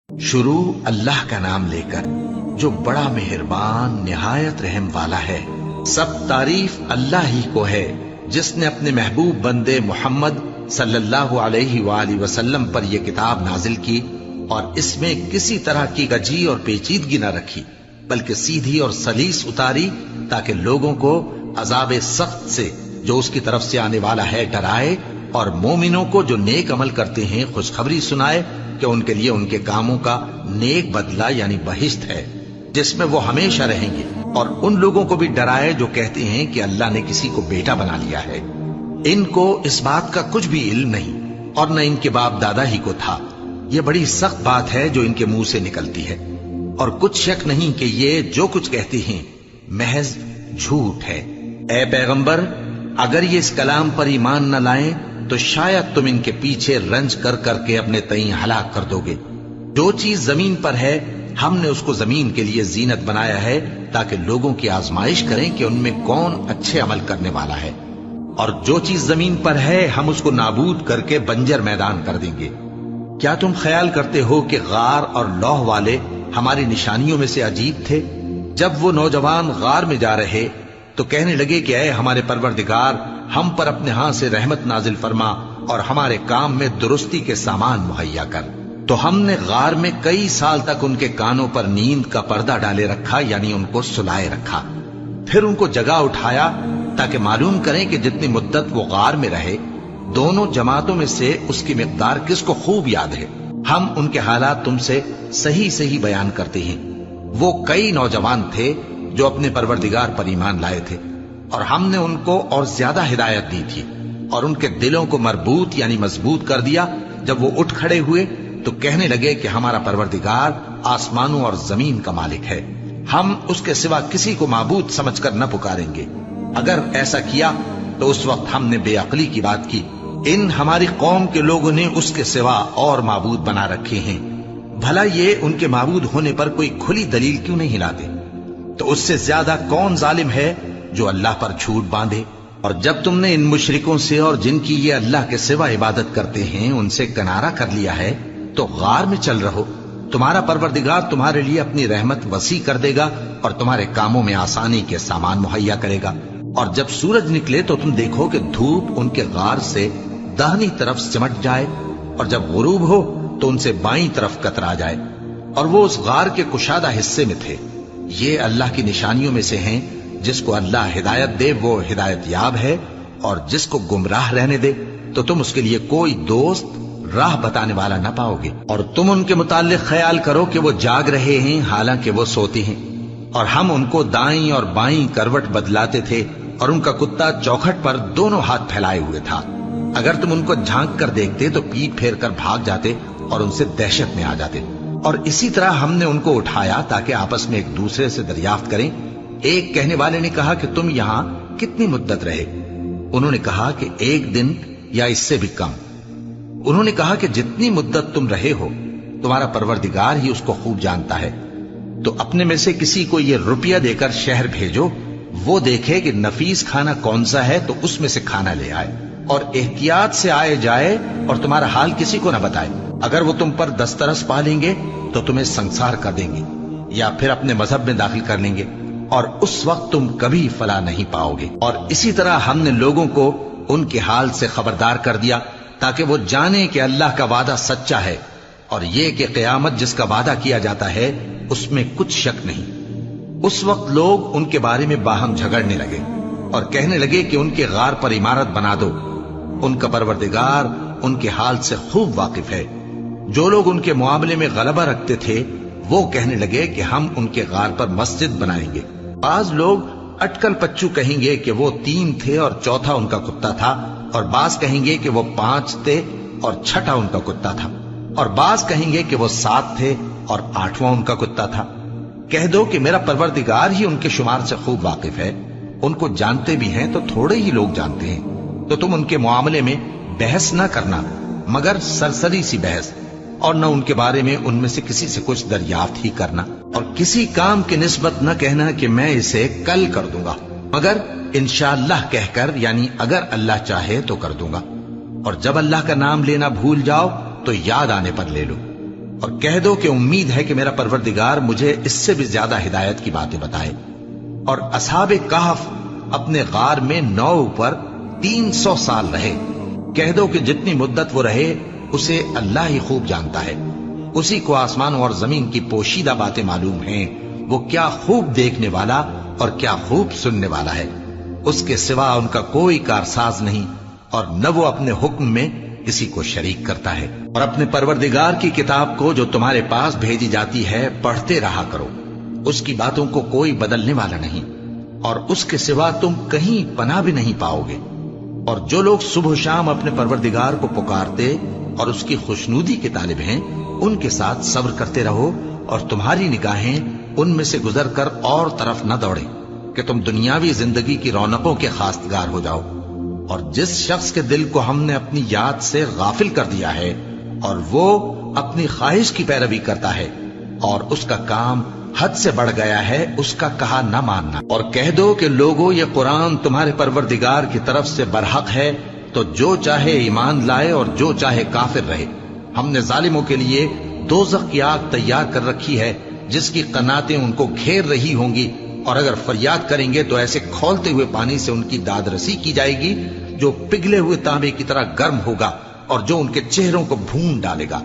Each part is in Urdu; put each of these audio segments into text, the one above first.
شروع اللہ کا نام لے کر جو بڑا مہربان نہایت رحم والا ہے۔ سب تعریف اللہ ہی کو ہے جس نے اپنے محبوب بندے محمد صلی اللہ علیہ وآلہ وسلم پر یہ کتاب نازل کی اور اس میں کسی طرح کی گجی اور پیچیدگی نہ رکھی، بلکہ سیدھی اور سلیس اتاری تاکہ لوگوں کو عذاب سخت سے جو اس کی طرف سے آنے والا ہے ڈرائے، اور مومنوں کو جو نیک عمل کرتے ہیں خوشخبری سنائے کہ ان کے لیے ان کے کاموں کا نیک بدلہ یعنی بہشت ہے جس میں وہ ہمیشہ رہیں گے، اور ان لوگوں کو بھی ڈرائے جو کہتے ہیں کہ اللہ نے کسی کو بیٹا بنا لیا ہے۔ ان کو اس بات کا کچھ بھی علم نہیں اور نہ ان کے باپ دادا ہی کو تھا۔ یہ بڑی سخت بات ہے جو ان کے منہ سے نکلتی ہے، اور کچھ شک نہیں کہ یہ جو کچھ کہتے ہیں محض جھوٹ ہے۔ اے پیغمبر، اگر یہ اس کلام پر ایمان نہ لائیں تو شاید تم ان کے پیچھے رنج کر کر کے اپنے تئیں ہلاک کر دو گے۔ جو چیز زمین پر ہے ہم نے اس کو زمین کے لیے زینت بنایا ہے تاکہ لوگوں کی آزمائش کریں کہ ان میں کون اچھے عمل کرنے والا ہے، اور جو چیز زمین پر ہے ہم اس کو نابود کر کے بنجر میدان کر دیں گے۔ کیا تم خیال کرتے ہو کہ غار اور لوح والے ہماری نشانیوں میں سے عجیب تھے؟ جب وہ نوجوان غار میں جا رہے تو کہنے لگے کہ اے ہمارے پروردگار، ہم پر اپنے ہاں سے رحمت نازل فرما اور ہمارے کام میں درستی کے سامان مہیا کر۔ تو ہم نے غار میں کئی سال تک ان کے کانوں پر نیند کا پردہ ڈالے رکھا، یعنی ان کو سلائے رکھا۔ پھر ان کو جگہ اٹھایا تاکہ معلوم کریں کہ جتنی مدت وہ غار میں رہے دونوں جماعتوں میں سے اس کی مقدار کس کو خوب یاد ہے۔ ہم ان کے حالات تم سے صحیح صحیح بیان کرتے ہیں۔ وہ کئی نوجوان تھے جو اپنے پروردگار پر ایمان لائے تھے، اور ہم نے ان کو اور زیادہ ہدایت دی تھی، اور ان کے دلوں کو مربوط یعنی مضبوط کر دیا۔ جب وہ اٹھ کھڑے ہوئے تو کہنے لگے کہ ہمارا پروردگار آسمانوں اور زمین کا مالک ہے، ہم اس کے سوا کسی کو معبود سمجھ کر نہ پکاریں گے۔ اگر ایسا کیا تو اس وقت ہم نے بے عقلی کی بات کی۔ ان ہماری قوم کے لوگوں نے اس کے سوا اور معبود بنا رکھے ہیں، بھلا یہ ان کے معبود ہونے پر کوئی کھلی دلیل کیوں نہیں لاتے؟ تو اس سے زیادہ کون ظالم ہے جو اللہ پر جھوٹ باندھے؟ اور جب تم نے ان مشرکوں سے اور جن کی یہ اللہ کے سوا عبادت کرتے ہیں ان سے کنارہ کر لیا ہے تو غار میں چل رہو، تمہارا پروردگار تمہارے لیے اپنی رحمت وسیع کر دے گا اور تمہارے کاموں میں آسانی کے سامان مہیا کرے گا۔ اور جب سورج نکلے تو تم دیکھو کہ دھوپ ان کے غار سے داہنی طرف سمٹ جائے، اور جب غروب ہو تو ان سے بائیں طرف کترا جائے، اور وہ اس غار کے کشادہ حصے میں تھے۔ یہ اللہ کی نشانیوں میں سے ہیں، جس کو اللہ ہدایت دے وہ ہدایت یاب ہے، اور جس کو گمراہ رہنے دے تو تم اس کے لیے کوئی دوست راہ بتانے والا نہ پاؤ گے۔ اور تم ان کے متعلق خیال کرو کہ وہ جاگ رہے ہیں حالانکہ وہ سوتے ہیں، اور ہم ان کو دائیں اور بائیں کروٹ بدلاتے تھے، اور ان کا کتا چوکھٹ پر دونوں ہاتھ پھیلائے ہوئے تھا۔ اگر تم ان کو جھانک کر دیکھتے تو پیٹ پھیر کر بھاگ جاتے اور ان سے دہشت میں آ جاتے۔ اور اسی طرح ہم نے ان کو اٹھایا تاکہ آپس میں ایک دوسرے سے دریافت کریں۔ ایک کہنے والے نے کہا کہ تم یہاں کتنی مدت رہے؟ انہوں نے کہا کہ 1 دن یا اس سے بھی کم۔ انہوں نے کہا کہ جتنی مدت تم رہے ہو تمہارا پروردگار ہی اس کو خوب جانتا ہے، تو اپنے میں سے کسی کو یہ روپیہ دے کر شہر بھیجو، وہ دیکھے کہ نفیس کھانا کون سا ہے تو اس میں سے کھانا لے آئے، اور احتیاط سے آئے جائے اور تمہارا حال کسی کو نہ بتائے۔ اگر وہ تم پر دسترس پا لیں گے تو تمہیں سنسار کر دیں گے یا پھر اپنے مذہب میں داخل کر لیں گے، اور اس وقت تم کبھی فلاح نہیں پاؤ گے۔ اور اسی طرح ہم نے لوگوں کو ان کے حال سے خبردار کر دیا تاکہ وہ جانیں کہ اللہ کا وعدہ سچا ہے، اور یہ کہ قیامت جس کا وعدہ کیا جاتا ہے اس میں کچھ شک نہیں۔ اس وقت لوگ ان کے بارے میں باہم جھگڑنے لگے اور کہنے لگے کہ ان کے غار پر عمارت بنا دو۔ ان کا پروردگار ان کے حال سے خوب واقف ہے۔ جو لوگ ان کے معاملے میں غلبہ رکھتے تھے وہ کہنے لگے کہ ہم ان کے غار پر مسجد بنائیں گے۔ بعض لوگ اٹکل پچو کہیں گے کہ وہ 3 تھے اور چوتھا ان کا کتا تھا، اور بعض کہیں گے کہ وہ 5 تھے اور چھٹا ان کا کتا تھا، اور بعض کہیں گے کہ وہ 7 تھے اور 8واں ان کا کتا تھا۔ کہہ دو کہ میرا پروردگار ہی ان کے شمار سے خوب واقف ہے، ان کو جانتے بھی ہیں تو تھوڑے ہی لوگ جانتے ہیں۔ تو تم ان کے معاملے میں بحث نہ کرنا مگر سرسری سی بحث، اور نہ ان کے بارے میں ان میں سے کسی سے کچھ دریافت ہی کرنا، اور کسی کام کی نسبت نہ کہنا کہ میں اسے کل کر دوں گا، مگر انشاءاللہ کہہ کر یعنی اگر اللہ چاہے تو کر دوں گا۔ اور جب اللہ کا نام لینا بھول جاؤ تو یاد آنے پر لے لو۔ اور کہہ دو کہ امید ہے کہ میرا پروردگار مجھے اس سے بھی زیادہ ہدایت کی باتیں بتائے۔ اور اصحاب کہف اپنے غار میں 9 پر 300 سال رہے۔ کہہ دو کہ جتنی مدت وہ رہے اسے اللہ ہی خوب جانتا ہے، اسی کو آسمانوں اور زمین کی پوشیدہ باتیں معلوم ہیں، وہ کیا خوب دیکھنے والا اور کیا خوب سننے والا ہے۔ اس کے سوا ان کا کوئی کارساز نہیں، اور نہ وہ اپنے حکم میں کسی کو شریک کرتا ہے۔ اور اپنے پروردگار کی کتاب کو جو تمہارے پاس بھیجی جاتی ہے پڑھتے رہا کرو، اس کی باتوں کو کوئی بدلنے والا نہیں، اور اس کے سوا تم کہیں پناہ بھی نہیں پاؤ گے۔ اور جو لوگ صبح و شام اپنے پروردگار کو پکارتے اور اس کی خوشنودی کے طالب ہیں، ان کے ساتھ صبر کرتے رہو، اور تمہاری نگاہیں ان میں سے گزر کر اور طرف نہ دوڑے کہ تم دنیاوی زندگی کی رونقوں کے خواستگار ہو جاؤ۔ اور جس شخص کے دل کو ہم نے اپنی یاد سے غافل کر دیا ہے اور وہ اپنی خواہش کی پیروی کرتا ہے اور اس کا کام حد سے بڑھ گیا ہے، اس کا کہا نہ ماننا۔ اور کہہ دو کہ لوگو یہ قرآن تمہارے پروردگار کی طرف سے برحق ہے، تو جو چاہے ایمان لائے اور جو چاہے کافر رہے۔ ہم نے ظالموں کے لیے دوزخ کی آگ تیار کر رکھی ہے جس کی قناتیں ان کو گھیر رہی ہوں گی، اور اگر فریاد کریں گے تو ایسے کھولتے ہوئے پانی سے ان کی داد رسی کی جائے گی جو پگھلے ہوئے تانبے کی طرح گرم ہوگا، اور جو ان کے چہروں کو بھون ڈالے گا۔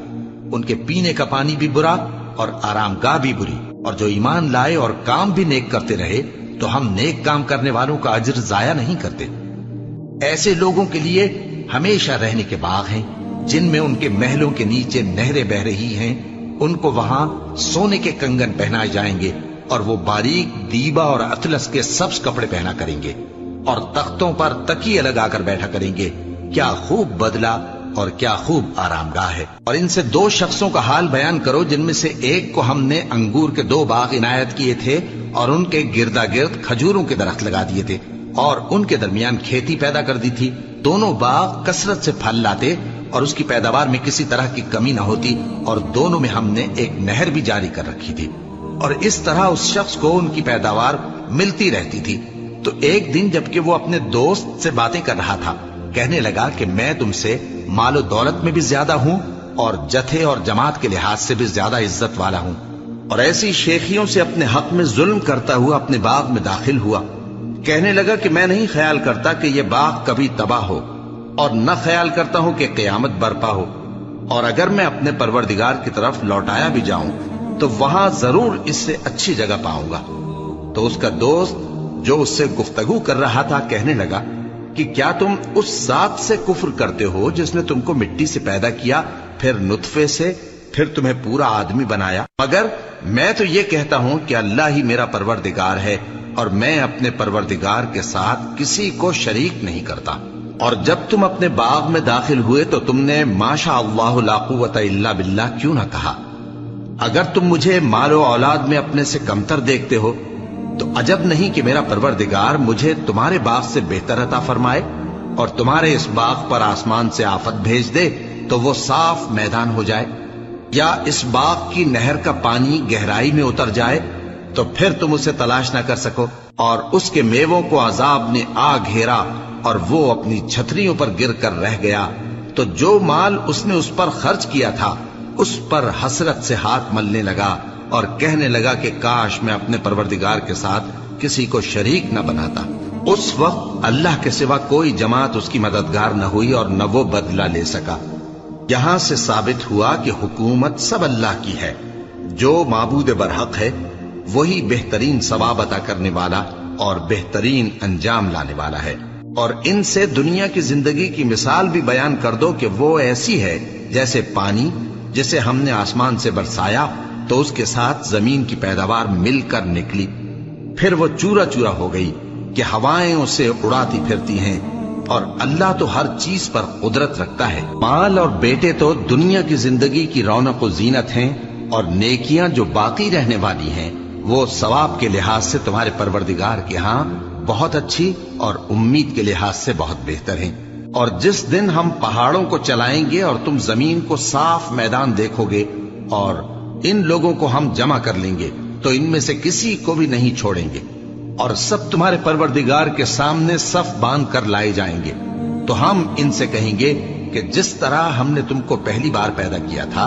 ان کے پینے کا پانی بھی برا اور آرام گاہ بھی بری۔ اور جو ایمان لائے اور کام بھی نیک کرتے رہے تو ہم نیک کام کرنے والوں کا اجر ضائع نہیں کرتے۔ ایسے لوگوں کے لیے ہمیشہ رہنے کے باغ ہیں جن میں ان کے محلوں کے نیچے نہریں بہ رہی ہیں، ان کو وہاں سونے کے کنگن پہنائے جائیں گے، اور وہ باریک دیبا اور اطلس کے سبز کپڑے پہنا کریں گے، اور تختوں پر تکیے لگا کر بیٹھا کریں گے۔ کیا خوب بدلہ اور کیا خوب آرام گاہ ہے۔ اور ان سے 2 شخصوں کا حال بیان کرو جن میں سے ایک کو ہم نے انگور کے 2 باغ عنایت کیے تھے اور ان کے گردا گرد کھجوروں کے درخت لگا دیے تھے، اور ان کے درمیان کھیتی پیدا کر دی تھی۔ دونوں باغ کثرت سے پھل لاتے اور اس کی پیداوار میں کسی طرح کی کمی نہ ہوتی، اور دونوں میں ہم نے ایک نہر بھی جاری کر رکھی تھی، اور اس طرح اس شخص کو ان کی پیداوار ملتی رہتی تھی۔ تو ایک دن جبکہ وہ اپنے دوست سے باتیں کر رہا تھا، کہنے لگا کہ میں تم سے مال و دولت میں بھی زیادہ ہوں اور جتھے اور جماعت کے لحاظ سے بھی زیادہ عزت والا ہوں، اور ایسی شیخیوں سے اپنے حق میں ظلم کرتا ہوا اپنے باغ میں داخل ہوا۔ کہنے لگا کہ میں نہیں خیال کرتا کہ یہ باغ کبھی تباہ ہو، اور نہ خیال کرتا ہوں کہ قیامت برپا ہو، اور اگر میں اپنے پروردگار کی طرف لوٹایا بھی جاؤں تو وہاں ضرور اس سے اچھی جگہ پاؤں گا۔ تو اس کا دوست جو اس سے گفتگو کر رہا تھا کہنے لگا کہ کیا تم اس ذات سے کفر کرتے ہو جس نے تم کو مٹی سے پیدا کیا، پھر نطفے سے، پھر تمہیں پورا آدمی بنایا؟ مگر میں تو یہ کہتا ہوں کہ اللہ ہی میرا پروردگار ہے، اور میں اپنے پروردگار کے ساتھ کسی کو شریک نہیں کرتا۔ اور جب تم اپنے باغ میں داخل ہوئے تو تم نے ماشاء اللہ لا قوت الا باللہ کیوں نہ کہا؟ اگر تم مجھے مال و اولاد میں اپنے سے کمتر دیکھتے ہو تو عجب نہیں کہ میرا پروردگار مجھے تمہارے باغ سے بہتر عطا فرمائے، اور تمہارے اس باغ پر آسمان سے آفت بھیج دے تو وہ صاف میدان ہو جائے، یا اس باغ کی نہر کا پانی گہرائی میں اتر جائے تو پھر تم اسے تلاش نہ کر سکو، اور اس کے میووں کو عذاب نے آ گھیرا اور وہ اپنی چھتریوں پر گر کر رہ گیا، تو جو مال اس نے اس پر خرچ کیا تھا اس پر حسرت سے ہاتھ ملنے لگا اور کہنے لگا کہ کاش میں اپنے پروردگار کے ساتھ کسی کو شریک نہ بناتا۔ اس وقت اللہ کے سوا کوئی جماعت اس کی مددگار نہ ہوئی اور نہ وہ بدلہ لے سکا۔ یہاں سے ثابت ہوا کہ حکومت سب اللہ کی ہے، جو معبود برحق ہے وہی بہترین ثواب عطا کرنے والا اور بہترین انجام لانے والا ہے۔ اور ان سے دنیا کی زندگی کی مثال بھی بیان کر دو کہ وہ ایسی ہے جیسے پانی جسے ہم نے آسمان سے برسایا تو اس کے ساتھ زمین کی پیداوار مل کر نکلی، پھر وہ چورا چورا ہو گئی کہ ہوائیں اسے اڑاتی پھرتی ہیں، اور اللہ تو ہر چیز پر قدرت رکھتا ہے۔ مال اور بیٹے تو دنیا کی زندگی کی رونق و زینت ہیں، اور نیکیاں جو باقی رہنے والی ہیں وہ ثواب کے لحاظ سے تمہارے پروردگار کے ہاں بہت اچھی اور امید کے لحاظ سے بہت بہتر ہیں۔ اور جس دن ہم پہاڑوں کو چلائیں گے اور تم زمین کو صاف میدان دیکھو گے، اور ان لوگوں کو ہم جمع کر لیں گے تو ان میں سے کسی کو بھی نہیں چھوڑیں گے، اور سب تمہارے پروردگار کے سامنے صف باندھ کر لائے جائیں گے، تو ہم ان سے کہیں گے کہ جس طرح ہم نے تم کو پہلی بار پیدا کیا تھا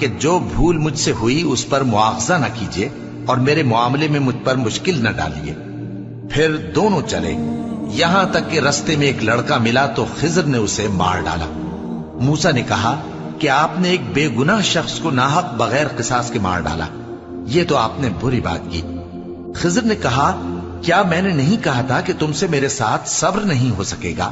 کہ جو بھول مجھ سے ہوئی اس پر مواخذہ نہ کیجیے اور میرے معاملے میں مجھ پر مشکل نہ ڈالیے۔ پھر دونوں چلے، یہاں تک کہ رستے میں ایک لڑکا ملا تو خضر نے اسے مار ڈالا۔ موسیٰ نے کہا کہ آپ نے ایک بے گناہ شخص کو ناحق بغیر قصاص کے مار ڈالا، یہ تو آپ نے بری بات کی۔ خضر نے کہا کیا میں نے نہیں کہا تھا کہ تم سے میرے ساتھ صبر نہیں ہو سکے گا؟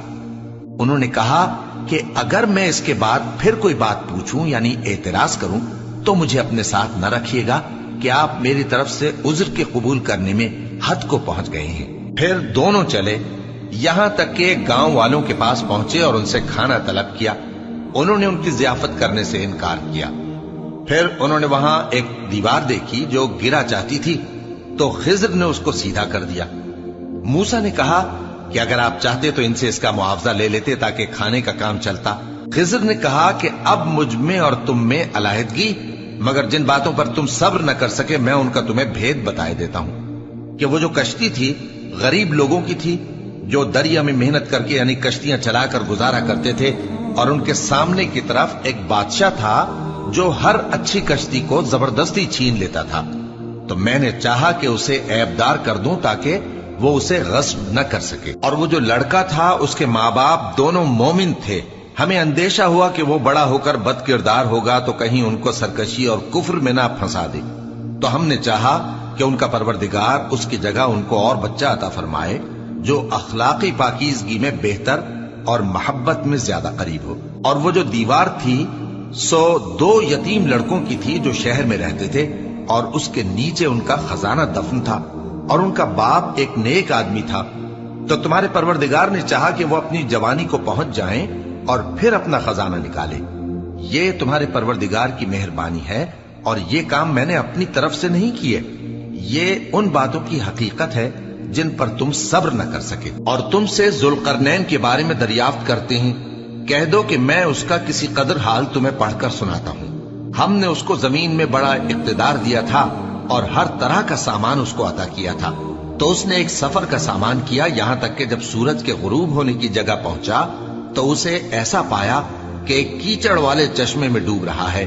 انہوں نے کہا کہ اگر میں اس کے بعد پھر کوئی بات پوچھوں یعنی اعتراض کروں تو مجھے اپنے ساتھ نہ رکھیے گا کہ آپ میری طرف سے عذر کے قبول کرنے میں حد کو پہنچ گئے ہیں۔ پھر دونوں چلے، یہاں تک کہ گاؤں والوں کے پاس پہنچے اور ان سے کھانا طلب کیا۔ انہوں نے ان کی ضیافت کرنے سے انکار کیا۔ پھر انہوں نے وہاں ایک دیوار دیکھی جو گرا چاہتی تھی تو خضر نے اس کو سیدھا کر دیا۔ موسیٰ نے کہا کہ اگر آپ چاہتے تو ان سے اس کا معاوضہ لے لیتے تاکہ کھانے کا کام چلتا۔ خضر نے کہا کہ اب مجھ میں اور تم میں علیحدگی، مگر جن باتوں پر تم صبر نہ کر سکے میں ان کا تمہیں بھید بتائے دیتا ہوں کہ وہ جو کشتی تھی غریب لوگوں کی تھی جو دریا میں محنت کر کے یعنی کشتیاں چلا کر گزارا کرتے تھے، اور ان کے سامنے کی طرف ایک بادشاہ تھا جو ہر اچھی کشتی کو زبردستی چھین لیتا تھا، تو میں نے چاہا کہ اسے عیبدار کر دوں تاکہ وہ اسے غصب نہ کر سکے۔ اور وہ جو لڑکا تھا اس کے ماں باپ دونوں مومن تھے، ہمیں اندیشہ ہوا کہ وہ بڑا ہو کر بد کردار ہوگا تو کہیں ان کو سرکشی اور کفر میں نہ پھنسا دے، تو ہم نے چاہا کہ ان کا پروردگار اس کی جگہ ان کو اور بچہ عطا فرمائے جو اخلاقی پاکیزگی میں بہتر اور محبت میں زیادہ قریب ہو۔ اور وہ جو دیوار تھی سو 2 یتیم لڑکوں کی تھی جو شہر میں رہتے تھے، اور اس کے نیچے ان کا خزانہ دفن تھا، اور ان کا باپ ایک نیک آدمی تھا۔ تو تمہارے پروردگار نے چاہا کہ وہ اپنی جوانی کو پہنچ جائیں اور پھر اپنا خزانہ نکالے۔ یہ تمہارے پروردگار کی مہربانی ہے، اور یہ کام میں نے اپنی طرف سے نہیں کیے، یہ ان باتوں کی حقیقت ہے جن پر تم صبر نہ کر سکے۔ اور تم سے ذوالقرنین کے بارے میں دریافت کرتے ہیں، کہہ دو کہ میں اس کا کسی قدر حال تمہیں پڑھ کر سناتا ہوں۔ ہم نے اس کو زمین میں بڑا اقتدار دیا تھا اور ہر طرح کا سامان اس کو عطا کیا تھا، تو اس نے ایک سفر کا سامان کیا، یہاں تک کہ جب سورج کے غروب ہونے کی جگہ پہنچا تو اسے ایسا پایا کہ ایک کیچڑ والے چشمے میں ڈوب رہا ہے،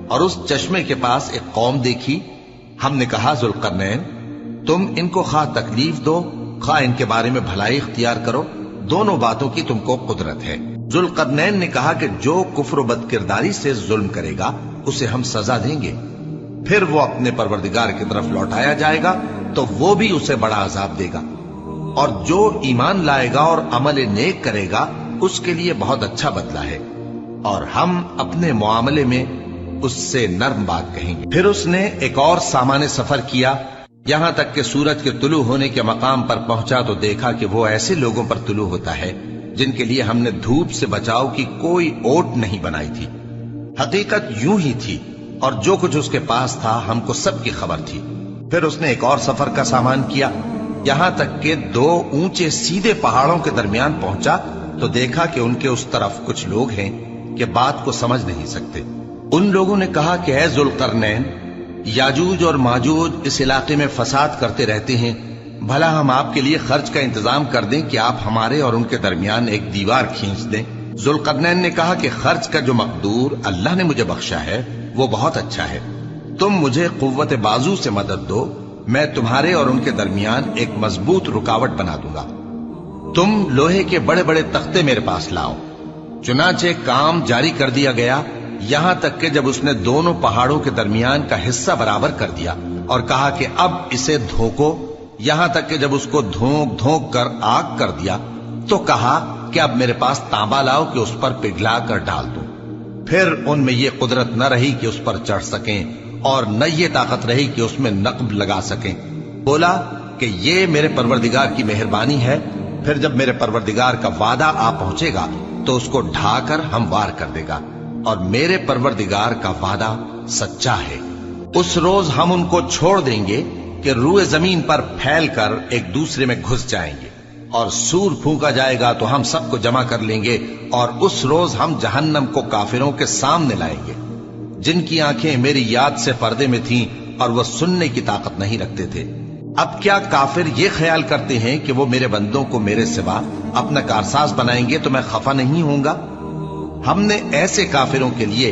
اور اس چشمے کے پاس ایک قوم دیکھی۔ ہم نے کہا ذوالقرنین تم ان کو خواہ تکلیف دو خواہ ان کے بارے میں بھلائی اختیار کرو، دونوں باتوں کی تم کو قدرت ہے۔ ذوالقرنین نے کہا کہ جو کفر و بد کرداری سے ظلم کرے گا اسے ہم سزا دیں گے، پھر وہ اپنے پروردگار کی طرف لوٹایا جائے گا تو وہ بھی اسے بڑا عذاب دے گا، اور جو ایمان لائے گا اور عمل نیک کرے گا اس کے لیے بہت اچھا بدلہ ہے، اور ہم اپنے معاملے میں اس سے نرم بات کہیں گے۔ پھر اس نے ایک اور سامان سفر کیا، یہاں تک کہ سورج کے طلوع ہونے کے مقام پر پہنچا تو دیکھا کہ وہ ایسے لوگوں پر طلوع ہوتا ہے جن کے لیے ہم نے دھوپ سے بچاؤ کی کوئی اوٹ نہیں بنائی تھی۔ حقیقت یوں ہی تھی، اور جو کچھ اس کے پاس تھا ہم کو سب کی خبر تھی۔ پھر اس نے ایک اور سفر کا سامان کیا، یہاں تک کہ 2 اونچے سیدھے پہاڑوں کے درمیان پہنچا تو دیکھا کہ ان کے اس طرف کچھ لوگ ہیں کہ بات کو سمجھ نہیں سکتے۔ ان لوگوں نے کہا کہ اے ذوالقرنین، یاجوج اور ماجوج اس علاقے میں فساد کرتے رہتے ہیں، بھلا ہم آپ کے لیے خرچ کا انتظام کر دیں کہ آپ ہمارے اور ان کے درمیان ایک دیوار کھینچ دیں۔ ذوالقرنین نے کہا کہ خرچ کا جو مقدور اللہ نے مجھے بخشا ہے وہ بہت اچھا ہے، تم مجھے قوت بازو سے مدد دو، میں تمہارے اور ان کے درمیان ایک مضبوط رکاوٹ بنا دوں گا۔ تم لوہے کے بڑے بڑے تختے میرے پاس لاؤ۔ چنانچہ کام جاری کر دیا گیا، یہاں تک کہ جب اس نے دونوں پہاڑوں کے درمیان کا حصہ برابر کر دیا اور کہا کہ اب اسے دھوکو، یہاں تک کہ جب اس کو دھونک دھونک کر آگ کر دیا تو کہا کہ اب میرے پاس تانبا لاؤ کہ اس پر پگھلا کر ڈال دوں۔ پھر ان میں یہ قدرت نہ رہی کہ اس پر چڑھ سکیں، اور نہ یہ طاقت رہی کہ اس میں نقب لگا سکیں۔ بولا کہ یہ میرے پروردگار کی مہربانی ہے، پھر جب میرے پروردگار کا وعدہ آ پہنچے گا تو اس کو ڈھا کر ہموار کر دے گا، اور میرے پروردگار کا وعدہ سچا ہے۔ اس روز ہم ان کو چھوڑ دیں گے کہ روئے زمین پر پھیل کر ایک دوسرے میں گھس جائیں گے، اور سور پھونکا جائے گا تو ہم سب کو جمع کر لیں گے، اور اس روز ہم جہنم کو کافروں کے سامنے لائیں گے جن کی آنکھیں میری یاد سے پردے میں تھیں اور وہ سننے کی طاقت نہیں رکھتے تھے۔ اب کیا کافر یہ خیال کرتے ہیں کہ وہ میرے بندوں کو میرے سوا اپنا کارساز بنائیں گے تو میں خفا نہیں ہوں گا؟ ہم نے ایسے کافروں کے لیے